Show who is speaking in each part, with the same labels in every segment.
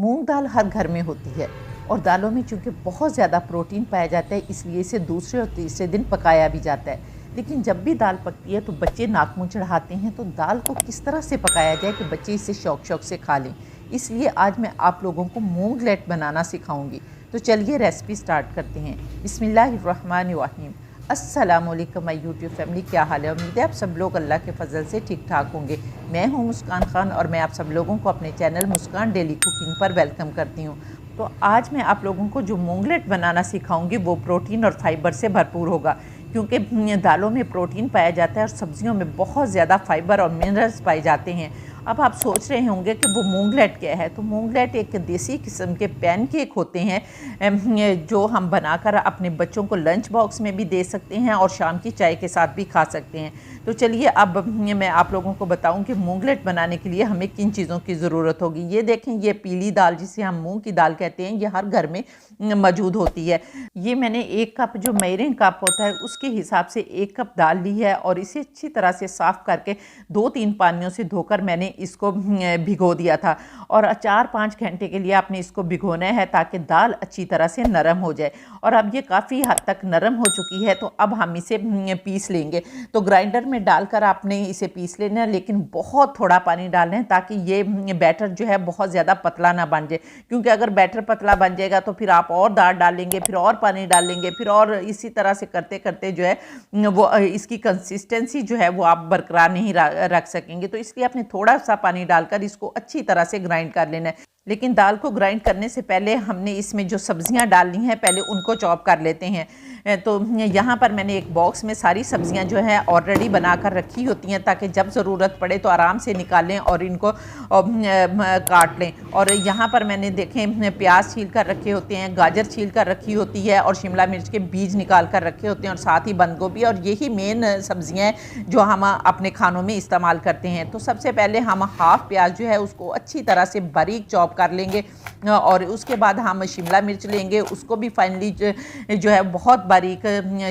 Speaker 1: मूंग दाल हर घर में होती है और दालों में चूँकि बहुत ज़्यादा प्रोटीन पाया जाता है, इसलिए इसे दूसरे और तीसरे दिन पकाया भी जाता है। लेकिन जब भी दाल पकती है तो बच्चे नाक मुँह चढ़ाते हैं, तो दाल को किस तरह से पकाया जाए कि बच्चे इसे शौक शौक से खा लें। इसलिए आज मैं आप लोगों को मूंगलेट बनाना सिखाऊंगी। तो चलिए रेसिपी स्टार्ट करते हैं। बिस्मिल्लाहिर्रहमानिर्रहीम। अस्सलाम वालेकुम माय यूट्यूब फैमिली, क्या हाल है? उम्मीद है आप सब लोग अल्लाह के फजल से ठीक ठाक होंगे। मैं हूं मुस्कान खान और मैं आप सब लोगों को अपने चैनल मुस्कान डेली कुकिंग पर वेलकम करती हूं। तो आज मैं आप लोगों को जो मूंगलेट बनाना सिखाऊंगी वो प्रोटीन और फाइबर से भरपूर होगा, क्योंकि दालों में प्रोटीन पाया जाता है और सब्जियों में बहुत ज़्यादा फाइबर और मिनरल्स पाए जाते हैं। अब आप सोच रहे होंगे कि वो मूंगलेट क्या है। तो मूंगलेट एक देसी किस्म के पैनकेक होते हैं जो हम बनाकर अपने बच्चों को लंच बॉक्स में भी दे सकते हैं और शाम की चाय के साथ भी खा सकते हैं। तो चलिए अब मैं आप लोगों को बताऊं कि मूंगलेट बनाने के लिए हमें किन चीज़ों की ज़रूरत होगी। ये देखें, ये पीली दाल जिसे हम मूंग की दाल कहते हैं, ये हर घर में मौजूद होती है। ये मैंने 1 कप जो मेजरिंग कप होता है उसके हिसाब से 1 कप दाल ली है और इसे अच्छी तरह से साफ़ करके 2-3 पानियों से धोकर मैंने इसको भिगो दिया था और 4-5 घंटे के लिए आपने इसको भिगोना है ताकि दाल अच्छी तरह से नरम हो जाए। और अब ये काफ़ी हद तक नरम हो चुकी है, तो अब हम इसे पीस लेंगे। तो ग्राइंडर में डालकर आपने इसे पीस लेना है, लेकिन बहुत थोड़ा पानी डालना है ताकि ये बैटर जो है बहुत ज़्यादा पतला ना बन जाए, क्योंकि अगर बैटर पतला बन जाएगा तो फिर आप और दाल डालेंगे, फिर और पानी डालेंगे, फिर और इसी तरह से करते करते जो है वो इसकी कंसिस्टेंसी जो है वो आप बरकरार नहीं रख सकेंगे। तो इसलिए आपने थोड़ा सा पानी डालकर इसको अच्छी तरह से ग्राइंड कर लेना है। लेकिन दाल को ग्राइंड करने से पहले हमने इसमें जो सब्जियां डालनी हैं पहले उनको चॉप कर लेते हैं। तो यहाँ पर मैंने एक बॉक्स में सारी सब्जियां जो हैं ऑलरेडी बनाकर रखी होती हैं ताकि जब ज़रूरत पड़े तो आराम से निकालें और इनको काट लें। और यहाँ पर मैंने देखें प्याज छील कर रखे होते हैं, गाजर छील कर रखी होती है और शिमला मिर्च के बीज निकाल कर रखे होते हैं और साथ ही बंद गोभी, और यही मेन सब्जियाँ हैं जो हम अपने खानों में इस्तेमाल करते हैं। तो सबसे पहले हम हाफ़ प्याज जो है उसको अच्छी तरह से बारीक चॉप कर लेंगे और उसके बाद हम शिमला मिर्च लेंगे, उसको भी फाइनली जो है बहुत बारीक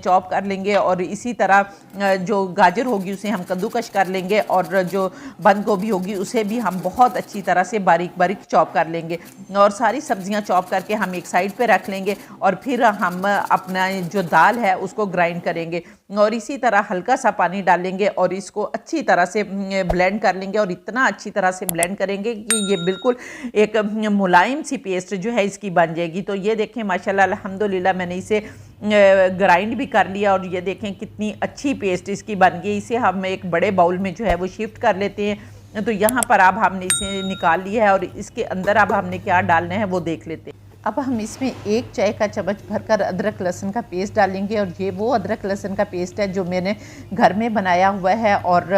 Speaker 1: चॉप कर लेंगे और इसी तरह जो गाजर होगी उसे हम कद्दूकश कर लेंगे और जो बंद गोभी होगी उसे भी हम बहुत अच्छी तरह से बारीक बारीक चॉप कर लेंगे। और सारी सब्जियां चॉप करके हम एक साइड पे रख लेंगे और फिर हम अपना जो दाल है उसको ग्राइंड करेंगे और इसी तरह हल्का सा पानी डालेंगे और इसको अच्छी तरह से ब्लेंड कर लेंगे और इतना अच्छी तरह से ब्लेंड करेंगे कि ये बिल्कुल एक मुलायम सी पेस्ट जो है इसकी बन जाएगी। तो ये देखें माशाल्लाह अल्हम्दुलिल्लाह मैंने इसे ग्राइंड भी कर लिया और ये देखें कितनी अच्छी पेस्ट इसकी बन गई। इसे हम एक बड़े बाउल में जो है वो शिफ्ट कर लेते हैं। तो यहाँ पर अब हमने इसे निकाल लिया है और इसके अंदर अब हमने क्या डालना है वो देख लेते हैं। अब हम इसमें 1 चाय का चम्मच भरकर अदरक लहसुन का पेस्ट डालेंगे और ये वो अदरक लहसुन का पेस्ट है जो मैंने घर में बनाया हुआ है और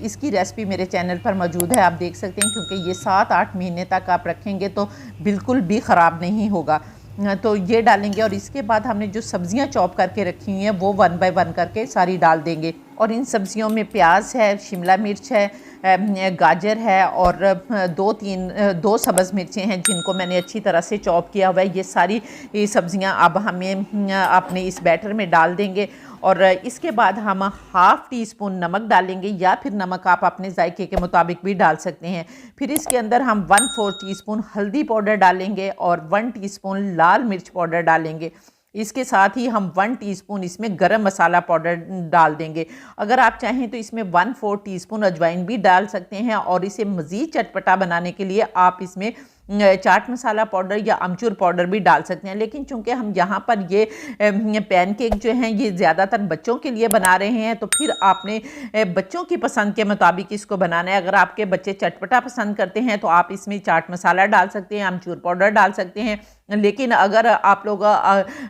Speaker 1: इसकी रेसिपी मेरे चैनल पर मौजूद है, आप देख सकते हैं, क्योंकि ये 7-8 महीने तक आप रखेंगे तो बिल्कुल भी ख़राब नहीं होगा। तो ये डालेंगे और इसके बाद हमने जो सब्जियां चॉप करके रखी हुई हैं वो 1 बाय 1 करके सारी डाल देंगे। और इन सब्जियों में प्याज है, शिमला मिर्च है, गाजर है और 2 सब्ज़ मिर्चें हैं जिनको मैंने अच्छी तरह से चॉप किया हुआ है। ये सारी सब्जियां अब हमें अपने इस बैटर में डाल देंगे और इसके बाद हम हाफ़ टी स्पून नमक डालेंगे या फिर नमक आप अपने जायके के मुताबिक भी डाल सकते हैं। फिर इसके अंदर हम 1/4 टीस्पून हल्दी पाउडर डालेंगे और 1 टीस्पून लाल मिर्च पाउडर डालेंगे। इसके साथ ही हम 1 टीस्पून इसमें गरम मसाला पाउडर डाल देंगे। अगर आप चाहें तो इसमें 1/4 टीस्पून अजवाइन भी डाल सकते हैं और इसे मज़ीद चटपटा बनाने के लिए आप इसमें चाट मसाला पाउडर या अमचूर पाउडर भी डाल सकते हैं। लेकिन चूंकि हम यहाँ पर ये पैनकेक जो हैं ये ज़्यादातर बच्चों के लिए बना रहे हैं, तो फिर आपने बच्चों की पसंद के मुताबिक इसको बनाना है। अगर आपके बच्चे चटपटा पसंद करते हैं तो आप इसमें चाट मसाला डाल सकते हैं, अमचूर पाउडर डाल सकते हैं। लेकिन अगर आप लोग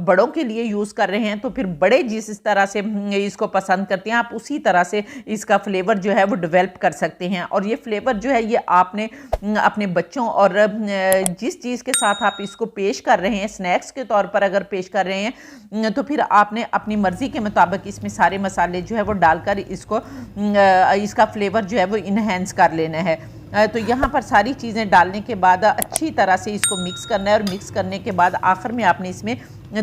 Speaker 1: बड़ों के लिए यूज़ कर रहे हैं तो फिर बड़े जिस तरह से इसको पसंद करते हैं आप उसी तरह से इसका फ्लेवर जो है वो डेवलप कर सकते हैं। और ये फ्लेवर जो है ये आपने अपने बच्चों और जिस चीज़ के साथ आप इसको पेश कर रहे हैं, स्नैक्स के तौर पर अगर पेश कर रहे हैं तो फिर आपने अपनी मर्ज़ी के मुताबिक इसमें सारे मसाले जो है वो डालकर इसको इसका फ्लेवर जो है वो इन्हेंस कर लेना है। तो यहाँ पर सारी चीज़ें डालने के बाद अच्छी तरह से इसको मिक्स करना है और मिक्स करने के बाद आखिर में आपने इसमें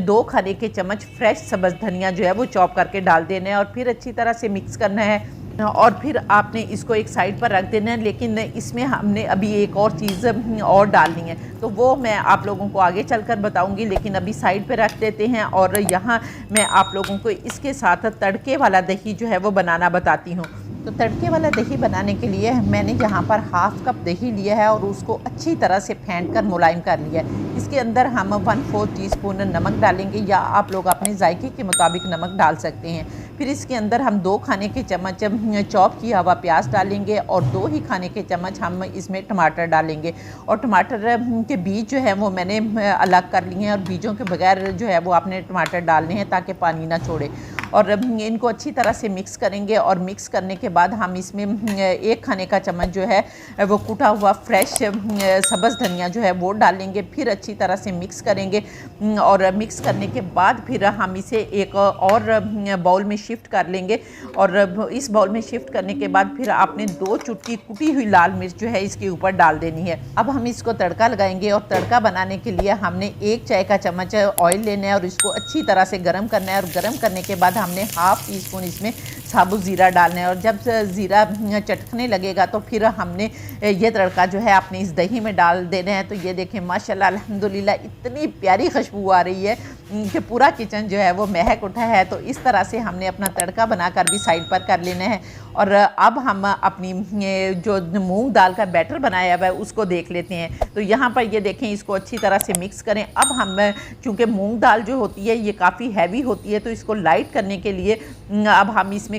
Speaker 1: 2 खाने के चम्मच फ्रेश सब्ज़ धनिया जो है वो चॉप करके डाल देना है और फिर अच्छी तरह से मिक्स करना है। और फिर आपने इसको एक साइड पर रख देना है। लेकिन इसमें हमने अभी एक और चीज़ और डालनी है, तो वो मैं आप लोगों को आगे चलकर बताऊंगी, लेकिन अभी साइड पे रख देते हैं। और यहाँ मैं आप लोगों को इसके साथ तड़के वाला दही जो है वो बनाना बताती हूँ। तो तड़के वाला दही बनाने के लिए मैंने यहाँ पर हाफ़ कप दही लिया है और उसको अच्छी तरह से फेंट कर मुलायम कर लिया है। इसके अंदर हम 1/4 टीस्पून नमक डालेंगे, या आप लोग अपने जायके के मुताबिक नमक डाल सकते हैं। फिर इसके अंदर हम 2 खाने के चम्मच चॉप किया हुआ प्याज डालेंगे और 2 ही खाने के चम्मच हम इसमें टमाटर डालेंगे। और टमाटर के बीज जो है वो मैंने अलग कर लिए हैं, और बीजों के बगैर जो है वो आपने टमाटर डालने हैं ताकि पानी ना छोड़े। और इनको अच्छी तरह से मिक्स करेंगे, और मिक्स करने के बाद हम इसमें 1 खाने का चम्मच जो है वो कुटा हुआ फ्रेश सब्ज़ धनिया जो है वो डालेंगे। फिर अच्छी तरह से मिक्स करेंगे, और मिक्स करने के बाद फिर हम इसे एक और बाउल में शिफ्ट कर लेंगे। और इस बाउल में शिफ्ट करने के बाद फिर आपने 2 चुटकी कुटी हुई लाल मिर्च जो है इसके ऊपर डाल देनी है। अब हम इसको तड़का लगाएंगे, और तड़का बनाने के लिए हमने 1 चाय का चम्मच ऑयल लेना है और इसको अच्छी तरह से गर्म करना है। और गर्म करने के बाद हमने हाफ़ टीस्पून इसमें साबुत ज़ीरा डालना है, और जब ज़ीरा चटकने लगेगा तो फिर हमने ये तड़का जो है अपने इस दही में डाल देना है। तो ये देखें माशाल्लाह अल्हम्दुलिल्लाह इतनी प्यारी खुशबू आ रही है कि पूरा किचन जो है वो महक उठा है। तो इस तरह से हमने अपना तड़का बनाकर भी साइड पर कर लेना है। और अब हम अपनी जो मूंग दाल का बैटर बनाया हुआ है उसको देख लेते हैं। तो यहाँ पर ये देखें, इसको अच्छी तरह से मिक्स करें। अब हम चूँकि मूंग दाल जो होती है ये काफ़ी हैवी होती है, तो इसको लाइट करने के लिए अब हम इसमें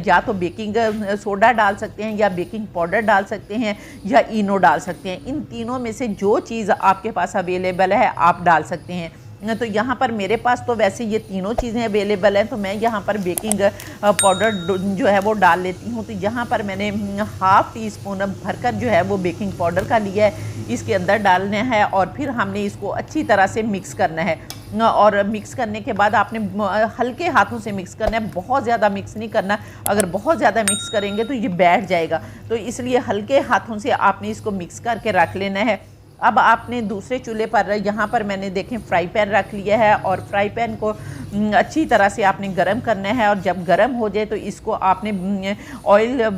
Speaker 1: या तो बेकिंग सोडा डाल सकते हैं, या बेकिंग पाउडर डाल सकते हैं, या इनो डाल सकते हैं। इन तीनों में से जो चीज़ आपके पास अवेलेबल है आप डाल सकते हैं। तो यहाँ पर मेरे पास तो वैसे ये तीनों चीज़ें अवेलेबल हैं, तो मैं यहाँ पर बेकिंग पाउडर जो है वो डाल लेती हूँ। तो यहाँ पर मैंने हाफ़ टीस्पून भरकर जो है वो बेकिंग पाउडर का लिया है, इसके अंदर डालना है। और फिर हमने इसको अच्छी तरह से मिक्स करना है। और मिक्स करने के बाद आपने हल्के हाथों से मिक्स करना है, बहुत ज़्यादा मिक्स नहीं करना। अगर बहुत ज़्यादा मिक्स करेंगे तो ये बैठ जाएगा, तो इसलिए हल्के हाथों से आपने इसको मिक्स करके रख लेना है। अब आपने दूसरे चूल्हे पर यहाँ पर मैंने देखें फ्राई पैन रख लिया है, और फ्राई पैन को अच्छी तरह से आपने गरम करना है। और जब गरम हो जाए तो इसको आपने ऑयल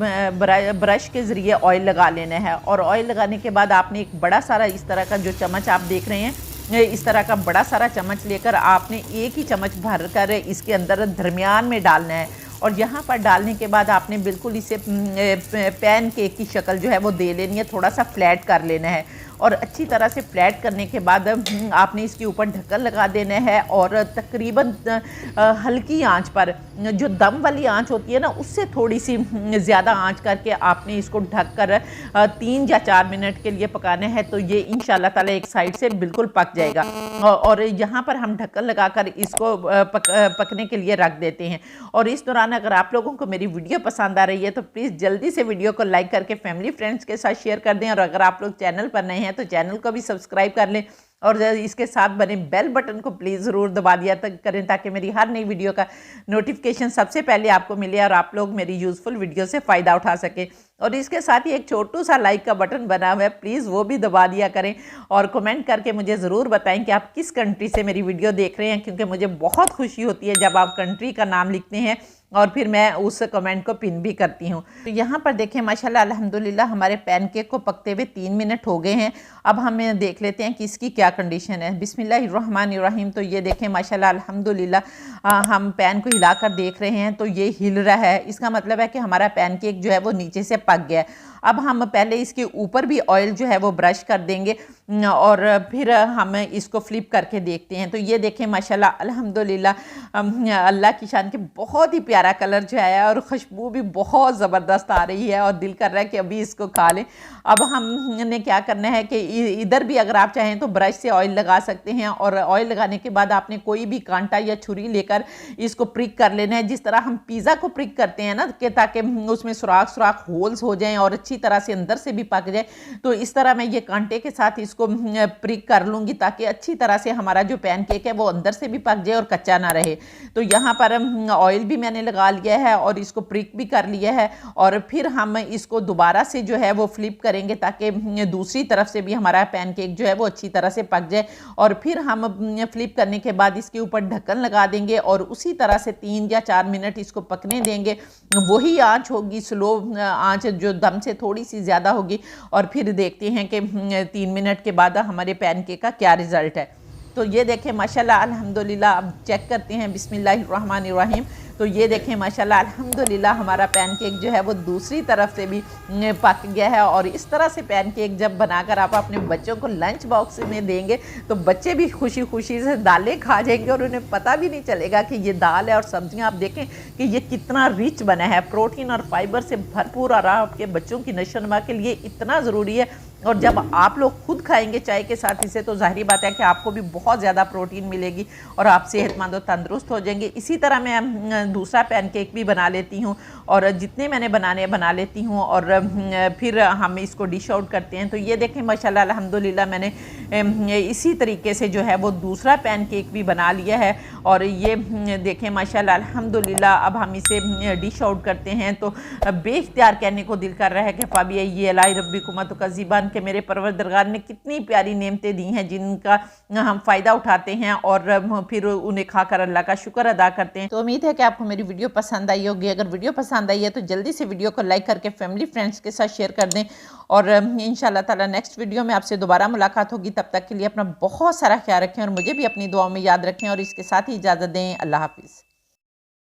Speaker 1: ब्रश के ज़रिए ऑयल लगा लेना है। और ऑयल लगाने के बाद आपने एक बड़ा सारा इस तरह का जो चम्मच आप देख रहे हैं, इस तरह का बड़ा सारा चम्मच लेकर आपने एक ही चम्मच भर कर इसके अंदर दरमियान में डालना है। और यहाँ पर डालने के बाद आपने बिल्कुल इसे पैन केक की शक्ल जो है वो दे लेनी है, थोड़ा सा फ्लैट कर लेना है। और अच्छी तरह से फ्लैट करने के बाद आपने इसके ऊपर ढक्कन लगा देना है, और तकरीबन हल्की आंच पर, जो दम वाली आंच होती है ना उससे थोड़ी सी ज़्यादा आंच करके आपने इसको ढक कर 3 या 4 मिनट के लिए पकाना है। तो ये इंशाल्लाह ताला एक साइड से बिल्कुल पक जाएगा। और यहाँ पर हम ढक्कन लगाकर इसको पकने के लिए रख देते हैं। और इस दौरान अगर आप लोगों को मेरी वीडियो पसंद आ रही है तो प्लीज़ जल्दी से वीडियो को लाइक करके फैमिली फ्रेंड्स के साथ शेयर कर दें। और अगर आप लोग चैनल पर नए हैं तो चैनल को भी सब्सक्राइब कर लें, और इसके साथ बने बेल बटन को प्लीज़ ज़रूर दबा दिया करें, ताकि मेरी हर नई वीडियो का नोटिफिकेशन सबसे पहले आपको मिले और आप लोग मेरी यूज़फुल वीडियो से फ़ायदा उठा सकें। और इसके साथ ही एक छोटू सा लाइक का बटन बना हुआ है, प्लीज़ वो भी दबा दिया करें। और कमेंट करके मुझे ज़रूर बताएं कि आप किस कंट्री से मेरी वीडियो देख रहे हैं, क्योंकि मुझे बहुत खुशी होती है जब आप कंट्री का नाम लिखते हैं, और फिर मैं उस कमेंट को पिन भी करती हूँ। तो यहाँ पर देखें माशाल्लाह अल्हम्दुलिल्लाह हमारे पैनकेक को पकते हुए 3 मिनट हो गए हैं। अब हम देख लेते हैं कि इसकी क्या कंडीशन है। बिस्मिल्लाहिर्रहमानिर्रहीम। तो ये देखें माशाल्लाह अल्हम्दुलिल्लाह हम पैन को हिलाकर देख रहे हैं तो ये हिल रहा है, इसका मतलब है कि हमारा पैनकेक जो है वो नीचे से पक गया है। अब हम पहले इसके ऊपर भी ऑयल जो है वो ब्रश कर देंगे, और फिर हम इसको फ्लिप करके देखते हैं। तो ये देखें माशाल्लाह अल्हम्दुलिल्लाह अल्लाह की शान के बहुत ही प्यारा कलर जो आया, और खुशबू भी बहुत ज़बरदस्त आ रही है, और दिल कर रहा है कि अभी इसको खा लें। अब हमने क्या करना है कि इधर भी अगर आप चाहें तो ब्रश से ऑयल लगा सकते हैं, और ऑयल लगाने के बाद आपने कोई भी कांटा या छुरी लेकर इसको प्रिक कर लेना है, जिस तरह हम पिज़्ज़ा को प्रिक करते हैं ना, कि ताकि उसमें सुराख होल्स हो जाएं और अच्छी तरह से अंदर से भी पक जाए। तो इस तरह मैं ये कांटे के साथ इसको इसको प्रिक कर लूँगी ताकि अच्छी तरह से हमारा जो पैनकेक है वो अंदर से भी पक जाए और कच्चा ना रहे। तो यहाँ पर ऑयल भी मैंने लगा लिया है और इसको प्रिक भी कर लिया है, और फिर हम इसको दोबारा से जो है वो फ्लिप करेंगे ताकि दूसरी तरफ से भी हमारा पैनकेक जो है वो अच्छी तरह से पक जाए। और फिर हम फ्लिप करने के बाद इसके ऊपर ढक्कन लगा देंगे और उसी तरह से 3 या 4 मिनट इसको पकने देंगे। वही आंच होगी, स्लो आंच, जो दम से थोड़ी सी ज़्यादा होगी। और फिर देखते हैं कि 3 मिनट के बाद हमारे पैनकेक का क्या रिज़ल्ट है। तो ये देखें माशाल्लाह अल्हम्दुलिल्लाह। अब चेक करते हैं बिस्मिल्लाहिर्रहमानिर्रहीम। तो ये देखें माशाल्लाह अल्हम्दुलिल्लाह हमारा पैनकेक जो है वो दूसरी तरफ से भी पक गया है। और इस तरह से पैनकेक जब बनाकर आप अपने बच्चों को लंच बॉक्स में देंगे तो बच्चे भी खुशी खुशी से दालें खा जाएंगे और उन्हें पता भी नहीं चलेगा कि ये दाल है। और सब्जियां आप देखें कि ये कितना रिच बना है, प्रोटीन और फाइबर से भरपूर, और आपके बच्चों की नशोनुमा के लिए इतना ज़रूरी है। और जब आप लोग खुद खाएंगे चाय के साथ इसे तो जाहिर बात है कि आपको भी बहुत ज़्यादा प्रोटीन मिलेगी और आप सेहतमंद और तंदुरुस्त हो जाएंगे। इसी तरह मैं दूसरा पैनकेक भी बना लेती हूँ, और जितने मैंने बनाने बना लेती हूँ, और फिर हम इसको डिश आउट करते हैं। तो ये देखें माशाल्लाह अल्हम्दुलिल्लाह मैंने इसी तरीके से जो है वो दूसरा पैनकेक भी बना लिया है। और ये देखें माशाल्लाह अल्हम्दुलिल्लाह। अब हम इसे डिश आउट करते हैं। तो बेख्तियार कहने को दिल कर रहा है कि फ़ाबिया ये अलाई रब्बिकुमा तुकज़्ज़िबान, कि मेरे परवरदिगार ने कितनी प्यारी नेमतें दी हैं जिनका हम फ़ायदा उठाते हैं और फिर उन्हें खाकर अल्लाह का शुक्र अदा करते हैं। तो उम्मीद है कि आपको मेरी वीडियो पसंद आई होगी। अगर वीडियो पसंद आई है तो जल्दी से वीडियो को लाइक करके फैमिली फ्रेंड्स के साथ शेयर कर दें। और इंशाअल्लाह ताला नेक्स्ट वीडियो में आपसे दोबारा मुलाकात होगी। तब तक के लिए अपना बहुत सारा ख्याल रखें और मुझे भी अपनी दुआओं में याद रखें, और इसके साथ ही इजाज़त दें। अल्लाह हाफिज़।